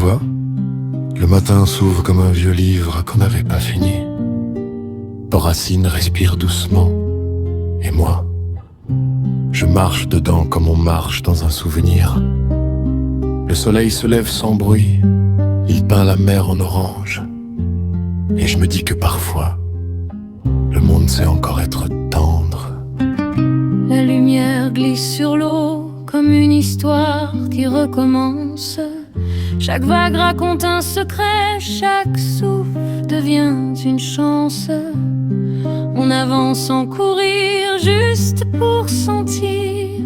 vois, le matin s'ouvre comme un vieux livre qu'on n'avait pas fini. Racine respire doucement, et moi, je marche dedans comme on marche dans un souvenir. Le soleil se lève sans bruit, il peint la mer en orange, et je me dis que parfois, le monde sait encore être tendre. La lumière glisse sur l'eau comme une histoire qui recommence. Chaque vague raconte un secret, chaque souffle devient une chance. On avance sans courir, juste pour sentir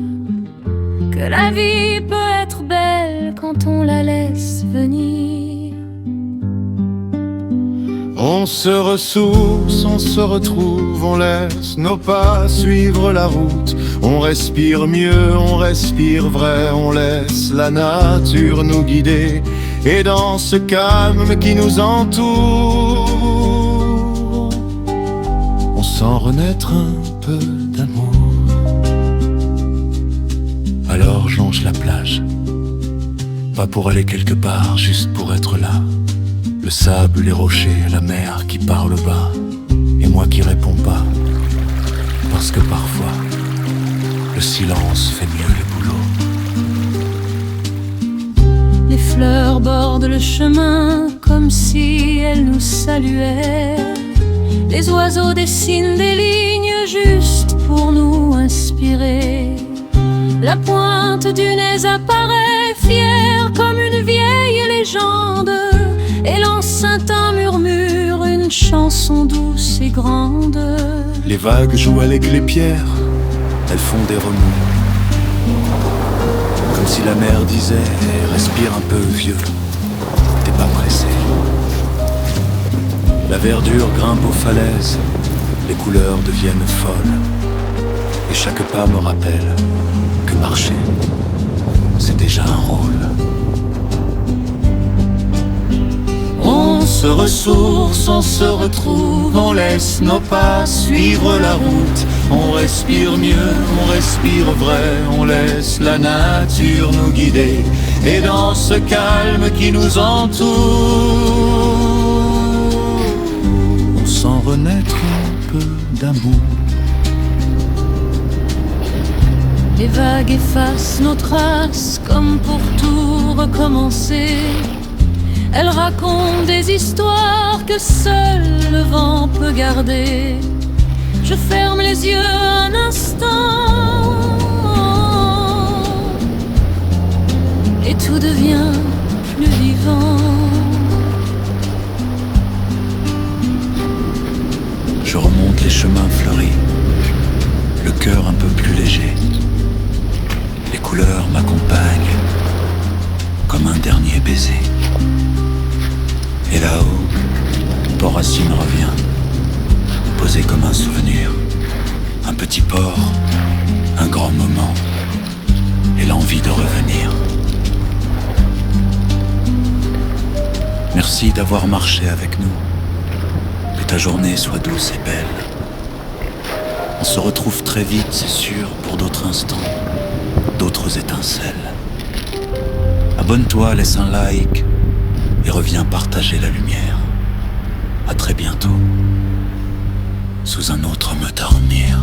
que la vie peut être belle quand on la laisse venir. On se ressource, on se retrouve, on laisse nos pas suivre la route. On respire mieux, on respire vrai, on laisse la nature nous guider. Et dans ce calme qui nous entoure, on sent renaître un peu d'amour. Alors je longe la plage, pas pour aller quelque part, juste pour être là. Le sable, les rochers, la mer qui parle bas, et moi qui réponds pas. Parce que parfois, le silence fait mieux le boulot. Les fleurs bordent le chemin comme si elles nous saluaient. Les oiseaux dessinent des lignes juste pour nous inspirer. La pointe du nez apparaît fière comme une vieille légende, et l'enceinte murmure une chanson douce et grande. Les vagues jouent avec les pierres, elles font des remous, comme si la mer disait « Respire un peu vieux, t'es pas pressé ». La verdure grimpe aux falaises, les couleurs deviennent folles, et chaque pas me rappelle que marcher, c'est déjà un rôle. On se ressource, on se retrouve, on laisse nos pas suivre la route. On respire mieux, on respire vrai, on laisse la nature nous guider. Et dans ce calme qui nous entoure, on sent renaître un peu d'amour. Les vagues effacent nos traces comme pour tout recommencer. Elles racontent des histoires que seul le vent peut garder. Je ferme les yeux un instant et tout devient plus vivant. Je remonte les chemins fleuris, le cœur un peu plus léger. Les couleurs m'accompagnent comme un dernier baiser. Et là-haut, Port-Racine revient, posé comme un souvenir. Un petit port, un grand moment, et l'envie de revenir. Merci d'avoir marché avec nous. Que ta journée soit douce et belle. On se retrouve très vite, c'est sûr, pour d'autres instants, d'autres étincelles. Abonne-toi, laisse un like et reviens partager la lumière. À très bientôt, sous un autre me dormir.